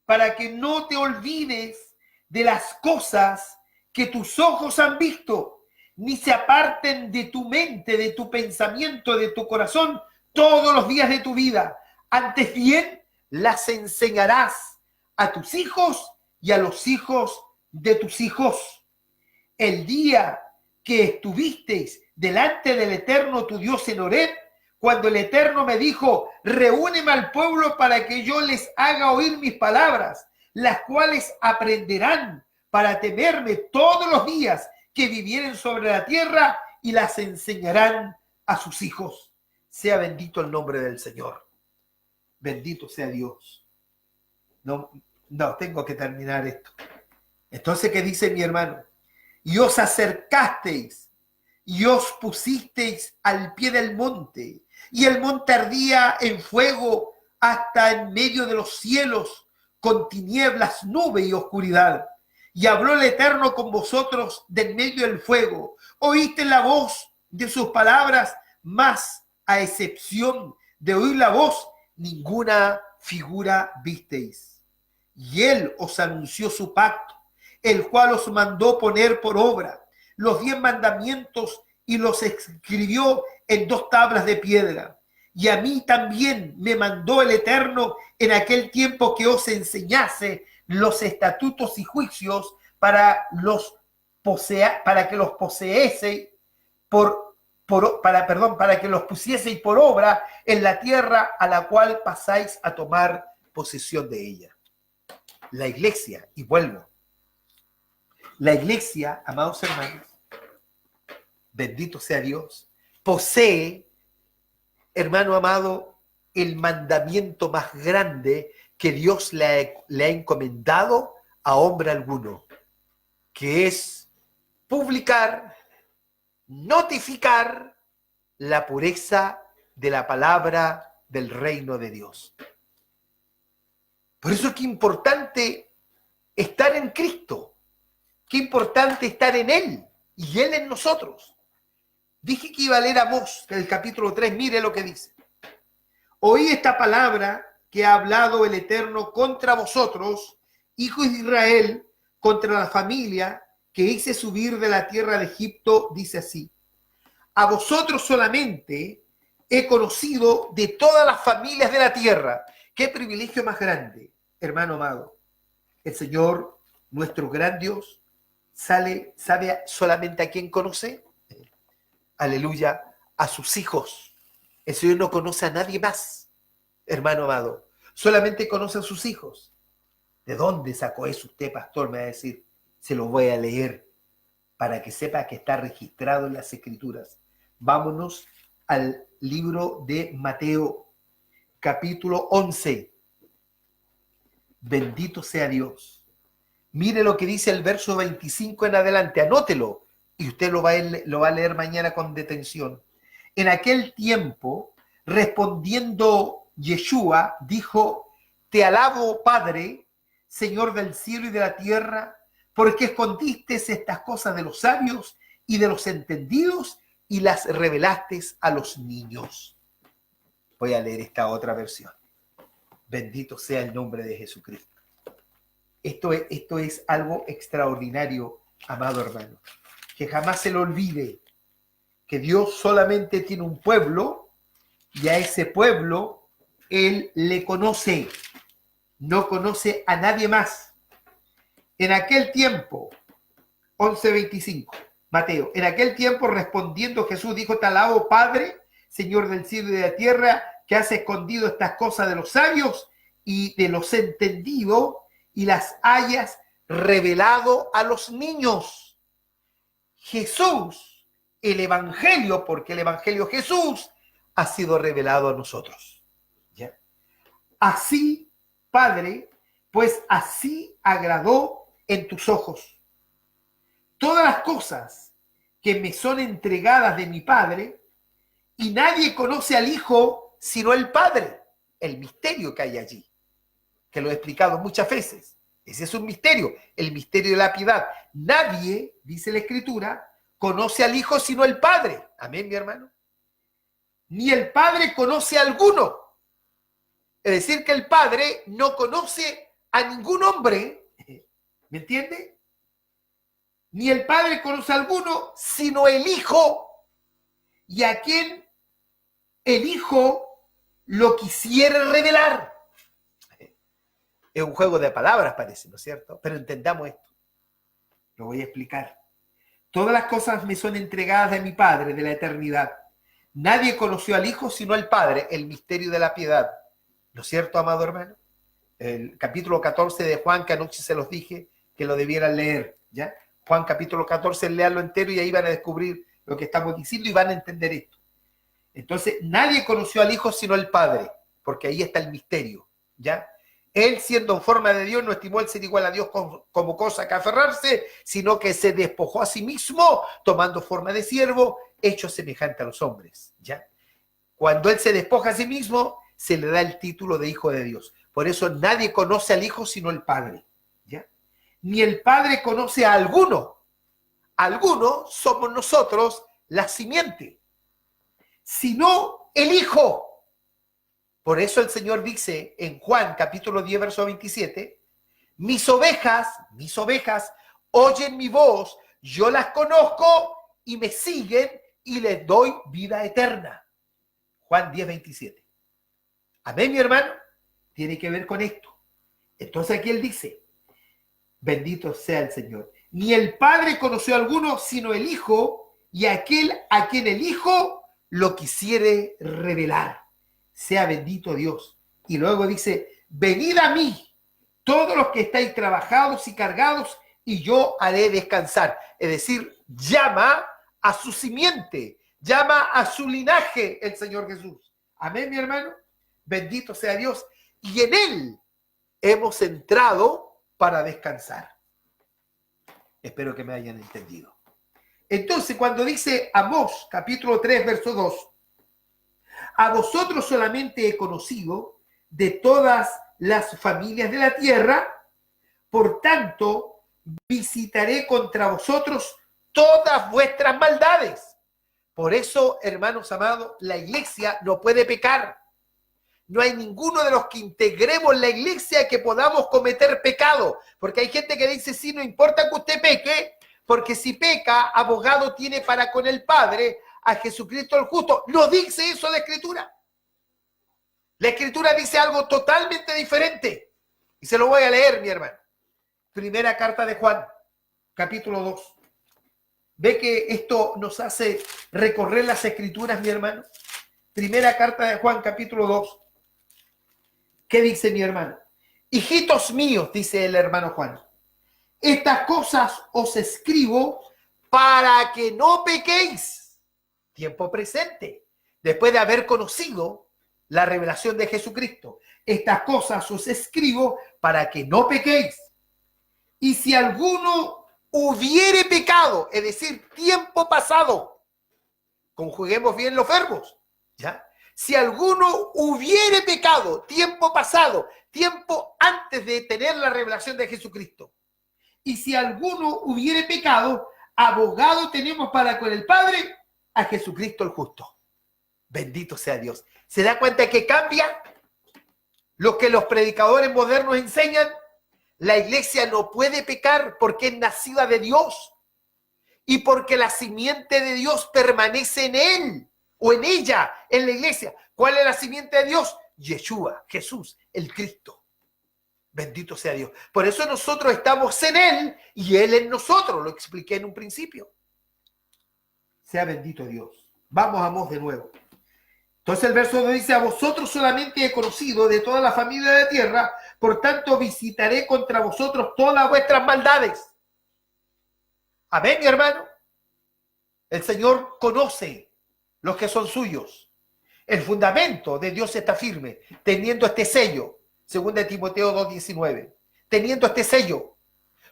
para que no te olvides de las cosas que tus ojos han visto, ni se aparten de tu mente, de tu pensamiento, de tu corazón, todos los días de tu vida. Antes bien, las enseñarás a tus hijos y a los hijos de tus hijos. El día que estuvisteis delante del Eterno tu Dios en Horeb, cuando el Eterno me dijo, reúneme al pueblo para que yo les haga oír mis palabras, las cuales aprenderán para temerme todos los días que vivieren sobre la tierra, y las enseñarán a sus hijos. Sea bendito el nombre del Señor. Bendito sea Dios. No, tengo que terminar esto. Entonces, ¿qué dice mi hermano? Y os acercasteis y os pusisteis al pie del monte, y el monte ardía en fuego hasta en medio de los cielos, con tinieblas, nube y oscuridad. Y habló el Eterno con vosotros de en medio del fuego. Oíste la voz de sus palabras, mas a excepción de oír la voz, ninguna figura visteis. Y él os anunció su pacto, el cual os mandó poner por obra los 10 mandamientos, y los escribió en 2 tablas de piedra. Y a mí también me mandó el Eterno en aquel tiempo que os enseñase los estatutos y juicios para que los pusieseis por obra en la tierra a la cual pasáis a tomar posesión de ella. La iglesia, y vuelvo, la iglesia, amados hermanos, bendito sea Dios, posee, hermano amado, el mandamiento más grande que Dios le ha encomendado a hombre alguno, que es publicar, notificar la pureza de la palabra del reino de Dios. Por eso es que importante estar en Cristo, qué importante estar en Él y Él en nosotros. Dije que iba a leer Amós, del capítulo 3, mire lo que dice. Oí esta palabra que ha hablado el Eterno contra vosotros, hijos de Israel, contra la familia que hice subir de la tierra de Egipto, dice así. A vosotros solamente he conocido de todas las familias de la tierra. Qué privilegio más grande, hermano amado. El Señor, nuestro gran Dios, sabe solamente a quién conoce. Aleluya, a sus hijos. El Señor no conoce a nadie más, hermano amado. Solamente conoce a sus hijos. ¿De dónde sacó eso usted, pastor? Me va a decir. Se lo voy a leer para que sepa que está registrado en las Escrituras. Vámonos al libro de Mateo, capítulo 11. Bendito sea Dios. Mire lo que dice el verso 25 en adelante. Anótelo. Y usted lo va a leer mañana con detención. En aquel tiempo, respondiendo Yeshua, dijo, te alabo, Padre, Señor del cielo y de la tierra, porque escondiste estas cosas de los sabios y de los entendidos y las revelaste a los niños. Voy a leer esta otra versión. Bendito sea el nombre de Jesucristo. Esto es algo extraordinario, amado hermano. Que jamás se le olvide que Dios solamente tiene un pueblo y a ese pueblo Él le conoce. No conoce a nadie más. En aquel tiempo, 11:25, Mateo, en aquel tiempo respondiendo Jesús dijo, te alabo, Padre, Señor del cielo y de la tierra, que has escondido estas cosas de los sabios y de los entendidos y las hayas revelado a los niños. Jesús, el Evangelio, porque el Evangelio Jesús ha sido revelado a nosotros. ¿Ya? Así, Padre, pues así agradó en tus ojos. Todas las cosas que me son entregadas de mi Padre, y nadie conoce al Hijo sino el Padre. El misterio que hay allí, que lo he explicado muchas veces. Ese es un misterio, el misterio de la piedad. Nadie, dice la Escritura, conoce al Hijo sino el Padre. Amén, mi hermano. Ni el Padre conoce a alguno. Es decir, que el Padre no conoce a ningún hombre. ¿Me entiende? Ni el Padre conoce a alguno, sino el Hijo, y a quien el Hijo lo quisiera revelar. Es un juego de palabras, parece, ¿no es cierto? Pero entendamos esto. Lo voy a explicar. Todas las cosas me son entregadas de mi Padre, de la eternidad. Nadie conoció al Hijo sino el Padre, el misterio de la piedad. ¿No es cierto, amado hermano? El capítulo 14 de Juan, que anoche se los dije, que lo debieran leer, ¿ya? Juan capítulo 14, leanlo entero y ahí van a descubrir lo que estamos diciendo y van a entender esto. Entonces, nadie conoció al Hijo sino el Padre, porque ahí está el misterio, ¿ya? Él, siendo en forma de Dios, no estimó el ser igual a Dios como cosa que aferrarse, sino que se despojó a sí mismo, tomando forma de siervo, hecho semejante a los hombres, ¿ya? Cuando Él se despoja a sí mismo, se le da el título de Hijo de Dios. Por eso nadie conoce al Hijo sino el Padre, ¿ya? Ni el Padre conoce a alguno. Alguno somos nosotros, la simiente, sino el Hijo. Por eso el Señor dice en Juan capítulo 10, verso 27, mis ovejas, oyen mi voz, yo las conozco y me siguen y les doy vida eterna. Juan 10, 27. Amén, mi hermano. Tiene que ver con esto. Entonces aquí Él dice, bendito sea el Señor. Ni el Padre conoció a alguno sino el Hijo, y aquel a quien el Hijo lo quisiere revelar. Sea bendito Dios. Y luego dice, venid a mí, todos los que estáis trabajados y cargados, y yo haré descansar. Es decir, llama a su simiente, llama a su linaje el Señor Jesús. Amén, mi hermano. Bendito sea Dios. Y en Él hemos entrado para descansar. Espero que me hayan entendido. Entonces, cuando dice Amós, capítulo 3, verso 2, a vosotros solamente he conocido de todas las familias de la tierra, por tanto, visitaré contra vosotros todas vuestras maldades. Por eso, hermanos amados, la iglesia no puede pecar. No hay ninguno de los que integremos la iglesia que podamos cometer pecado. Porque hay gente que dice, sí, no importa que usted peque, porque si peca, abogado tiene para con el Padre a Jesucristo el justo. No dice eso la Escritura. La Escritura dice algo totalmente diferente. Y se lo voy a leer, mi hermano. Primera carta de Juan, capítulo 2. ¿Ve que esto nos hace recorrer las Escrituras, mi hermano? Primera carta de Juan, capítulo 2. ¿Qué dice mi hermano? Hijitos míos, dice el hermano Juan, estas cosas os escribo para que no pequéis. Tiempo presente, después de haber conocido la revelación de Jesucristo. Estas cosas os escribo para que no pequéis. Y si alguno hubiere pecado, es decir, tiempo pasado, conjuguemos bien los verbos, ¿ya? Si alguno hubiere pecado, tiempo pasado, tiempo antes de tener la revelación de Jesucristo. Y si alguno hubiere pecado, abogado tenemos para con el Padre, a Jesucristo el justo. Bendito sea Dios. ¿Se da cuenta que cambia lo que los predicadores modernos enseñan? La iglesia no puede pecar porque es nacida de Dios y porque la simiente de Dios permanece en él o en ella, en la iglesia. ¿Cuál es la simiente de Dios? Yeshua, Jesús, el Cristo. Bendito sea Dios. Por eso nosotros estamos en Él y Él en nosotros. Lo expliqué en un principio. Sea bendito Dios. Vamos a Amós de nuevo. Entonces el verso 2 dice, a vosotros solamente he conocido de toda la familia de la tierra, por tanto visitaré contra vosotros todas vuestras maldades. Amén, mi hermano. El Señor conoce los que son suyos. El fundamento de Dios está firme, teniendo este sello, 2 Timoteo 2:19. teniendo este sello.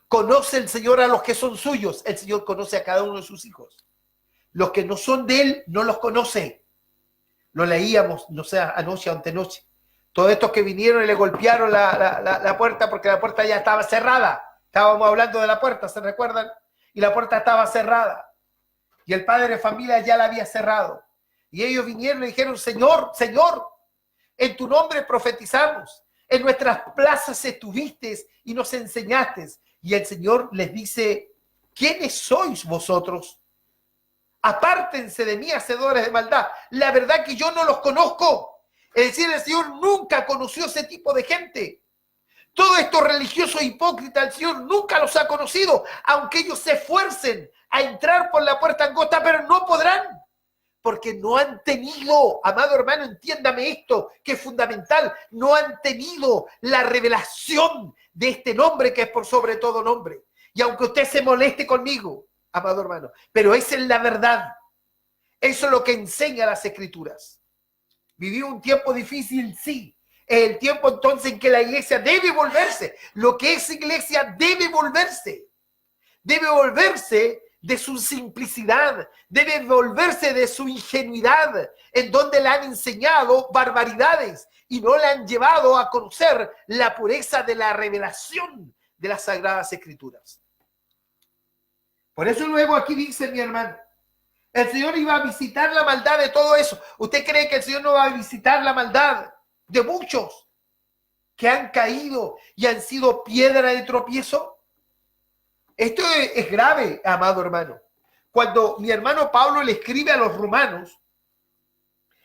Conoce el Señor a los que son suyos. El Señor conoce a cada uno de sus hijos. Los que no son de Él, no los conoce. Lo leíamos, no sé, anoche o antenoche. Todos estos que vinieron y le golpearon la puerta porque la puerta ya estaba cerrada. Estábamos hablando de la puerta, ¿se recuerdan? Y la puerta estaba cerrada. Y el padre de familia ya la había cerrado. Y ellos vinieron y dijeron, Señor, Señor, en tu nombre profetizamos. En nuestras plazas estuviste y nos enseñaste. Y el Señor les dice, ¿quiénes sois vosotros? Apártense de mí, hacedores de maldad. La verdad que yo no los conozco. Es decir, el Señor nunca conoció ese tipo de gente. Todos estos religiosos hipócritas, el Señor nunca los ha conocido, aunque ellos se esfuercen a entrar por la puerta angosta, pero no podrán, porque no han tenido, amado hermano, entiéndame esto, que es fundamental, no han tenido la revelación de este nombre que es por sobre todo nombre. Y aunque usted se moleste conmigo, amado hermano, pero esa es la verdad. Eso es lo que enseña las Escrituras. Vivió un tiempo difícil, sí. Es el tiempo entonces en que la iglesia debe volverse. Lo que es iglesia debe volverse. Debe volverse de su simplicidad. Debe volverse de su ingenuidad, en donde le han enseñado barbaridades y no le han llevado a conocer la pureza de la revelación de las Sagradas Escrituras. Por eso luego aquí dice mi hermano, el Señor iba a visitar la maldad de todo eso. ¿Usted cree que el Señor no va a visitar la maldad de muchos que han caído y han sido piedra de tropiezo? Esto es grave, amado hermano. Cuando mi hermano Pablo le escribe a los romanos,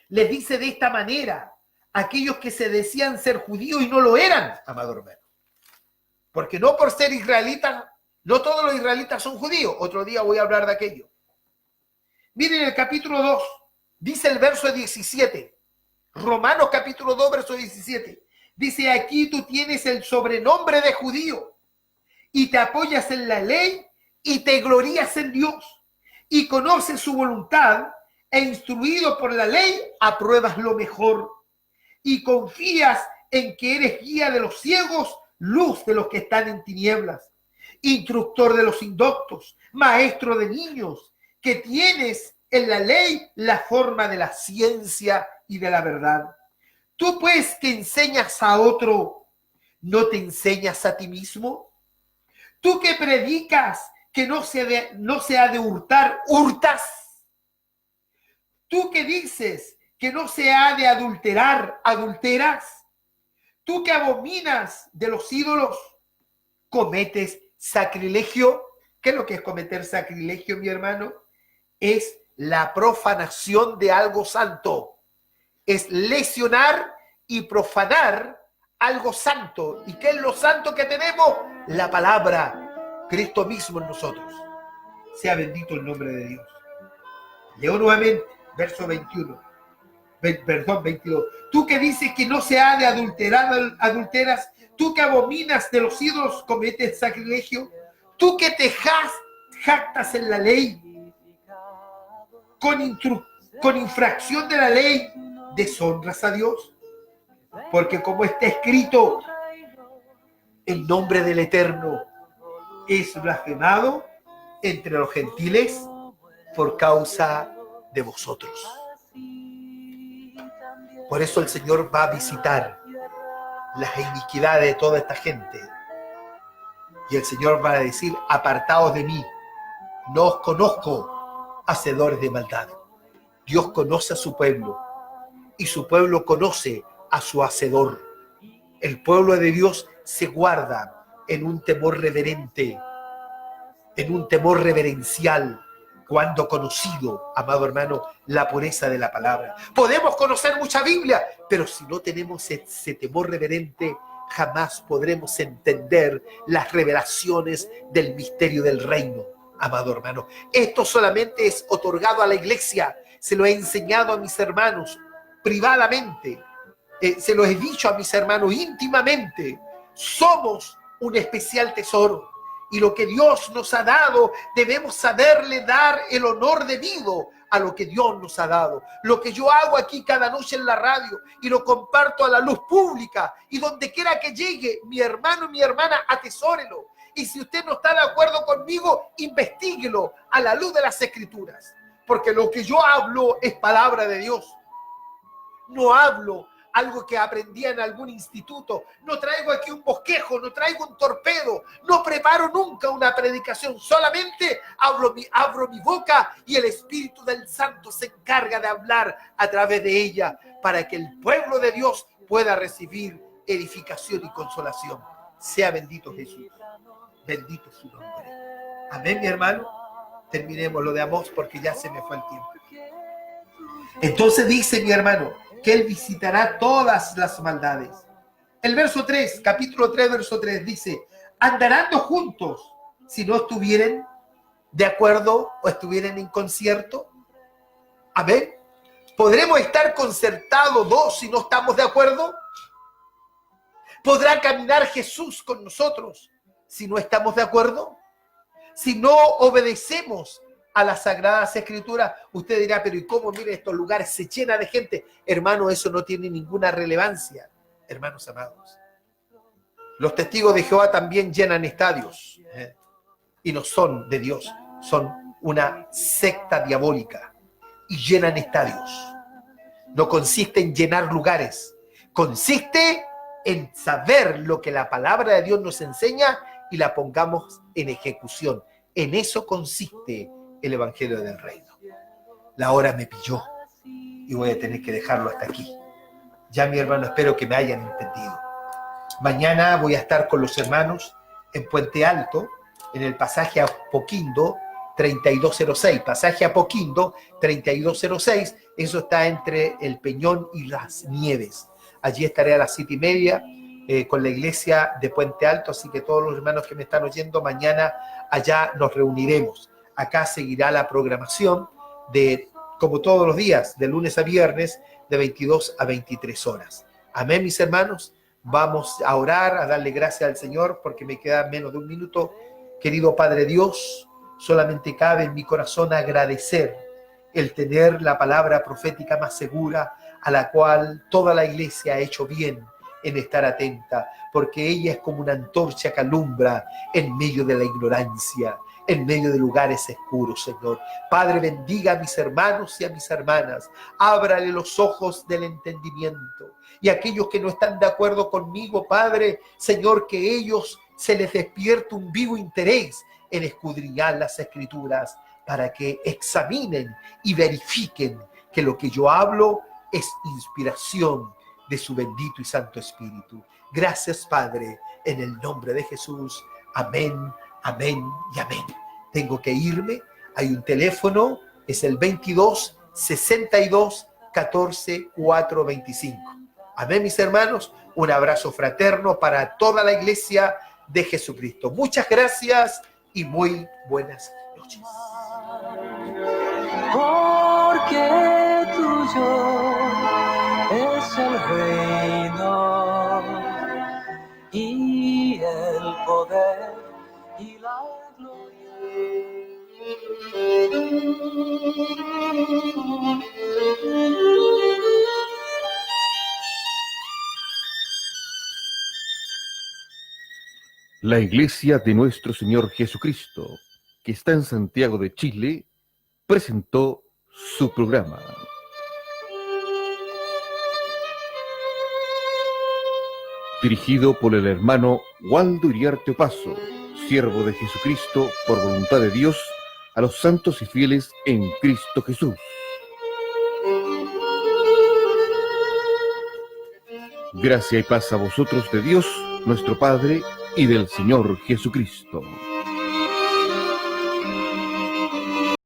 les dice de esta manera, aquellos que se decían ser judíos y no lo eran, amado hermano. Porque no por ser israelitas, no todos los israelitas son judíos. Otro día voy a hablar de aquello. Miren el capítulo 2, dice el verso 17. Romanos capítulo 2, verso 17. Dice, aquí tú tienes el sobrenombre de judío y te apoyas en la ley y te glorías en Dios y conoces su voluntad e instruido por la ley apruebas lo mejor y confías en que eres guía de los ciegos, luz de los que están en tinieblas, instructor de los indoctos, maestro de niños, que tienes en la ley la forma de la ciencia y de la verdad. Tú pues que enseñas a otro, ¿no te enseñas a ti mismo? Tú que predicas que no se ha de hurtar, ¿hurtas? Tú que dices que no se ha de adulterar, ¿adulteras? Tú que abominas de los ídolos, ¿cometes sacrilegio? ¿Qué es lo que es cometer sacrilegio, mi hermano? Es la profanación de algo santo. Es lesionar y profanar algo santo. ¿Y qué es lo santo que tenemos? La palabra, Cristo mismo en nosotros. Sea bendito el nombre de Dios. Leo nuevamente, verso 21. Perdón, 22. Tú que dices que no se ha de adulterar, adulteras. Tú que abominas de los ídolos, cometes sacrilegio. Tú que te jactas en la ley, con infracción de la ley, deshonras a Dios. Porque como está escrito, el nombre del Eterno es blasfemado entre los gentiles por causa de vosotros. Por eso el Señor va a visitar las iniquidades de toda esta gente. Y el Señor va a decir, apartaos de mí, no os conozco, hacedores de maldad. Dios conoce a su pueblo y su pueblo conoce a su hacedor. El pueblo de Dios se guarda en un temor reverente, en un temor reverencial, cuando conocido, amado hermano, la pureza de la palabra. Podemos conocer mucha Biblia, pero si no tenemos ese temor reverente, jamás podremos entender las revelaciones del misterio del reino, amado hermano. Esto solamente es otorgado a la iglesia. Se lo he enseñado a mis hermanos privadamente. Se lo he dicho a mis hermanos íntimamente. Somos un especial tesoro. Y lo que Dios nos ha dado, debemos saberle dar el honor debido, a lo que Dios nos ha dado. Lo que yo hago aquí cada noche en la radio y lo comparto a la luz pública y donde quiera que llegue, mi hermano y mi hermana, atesórelo. Y si usted no está de acuerdo conmigo, investíguelo a la luz de las Escrituras. Porque lo que yo hablo es palabra de Dios. No hablo algo que aprendí en algún instituto. No traigo aquí un bosquejo, no traigo un torpedo. No preparo nunca una predicación. Solamente abro mi boca y el Espíritu del Santo se encarga de hablar a través de ella para que el pueblo de Dios pueda recibir edificación y consolación. Sea bendito Jesús. Bendito su nombre. Amén, mi hermano. Terminemos lo de Amós porque ya se me fue el tiempo. Entonces dice mi hermano que él visitará todas las maldades. El verso 3, capítulo 3, verso 3 dice: andarán juntos si no estuvieran de acuerdo o estuvieran en concierto. Amén. ¿Podremos estar concertados dos si no estamos de acuerdo? ¿Podrá caminar Jesús con nosotros si no estamos de acuerdo? Si no obedecemos a las Sagradas Escrituras. Usted dirá, pero ¿y cómo? Mire, estos lugares se llenan de gente. Hermano, eso no tiene ninguna relevancia, hermanos amados. Los testigos de Jehová también llenan estadios, y no son de Dios, son una secta diabólica y llenan estadios. No consiste en llenar lugares, consiste en saber lo que la palabra de Dios nos enseña y la pongamos en ejecución. En eso consiste el Evangelio del Reino. La hora me pilló y voy a tener que dejarlo hasta aquí. Ya, mi hermano, espero que me hayan entendido. Mañana voy a estar con los hermanos en Puente Alto, en el pasaje Apoquindo 3206. Pasaje Apoquindo 3206. Eso está entre el Peñón y las Nieves. Allí estaré a las 7:30 con la iglesia de Puente Alto. Así que todos los hermanos que me están oyendo, mañana allá nos reuniremos. Acá seguirá la programación de, como todos los días, de lunes a viernes, de 22 a 23 horas. Amén, mis hermanos. Vamos a orar, a darle gracias al Señor, porque me queda menos de un minuto. Querido Padre Dios, solamente cabe en mi corazón agradecer el tener la palabra profética más segura, a la cual toda la iglesia ha hecho bien en estar atenta, porque ella es como una antorcha que alumbra en medio de la ignorancia, en medio de lugares oscuros, Señor. Padre, bendiga a mis hermanos y a mis hermanas. Ábrale los ojos del entendimiento. Y aquellos que no están de acuerdo conmigo, Padre, Señor, que ellos se les despierte un vivo interés en escudriñar las Escrituras para que examinen y verifiquen que lo que yo hablo es inspiración de su bendito y santo Espíritu. Gracias, Padre, en el nombre de Jesús. Amén. Amén y amén. Tengo que irme. Hay un teléfono, es el 22 62 14 425. Amén, mis hermanos. Un abrazo fraterno para toda la iglesia de Jesucristo. Muchas gracias y muy buenas noches. Porque tuyo es el reino y el poder y la gloria. La Iglesia de Nuestro Señor Jesucristo, que está en Santiago de Chile, presentó su programa. Dirigido por el hermano Waldo Iriarte Opazo, siervo de Jesucristo por voluntad de Dios, a los santos y fieles en Cristo Jesús. Gracia y paz a vosotros de Dios, nuestro Padre, y del Señor Jesucristo.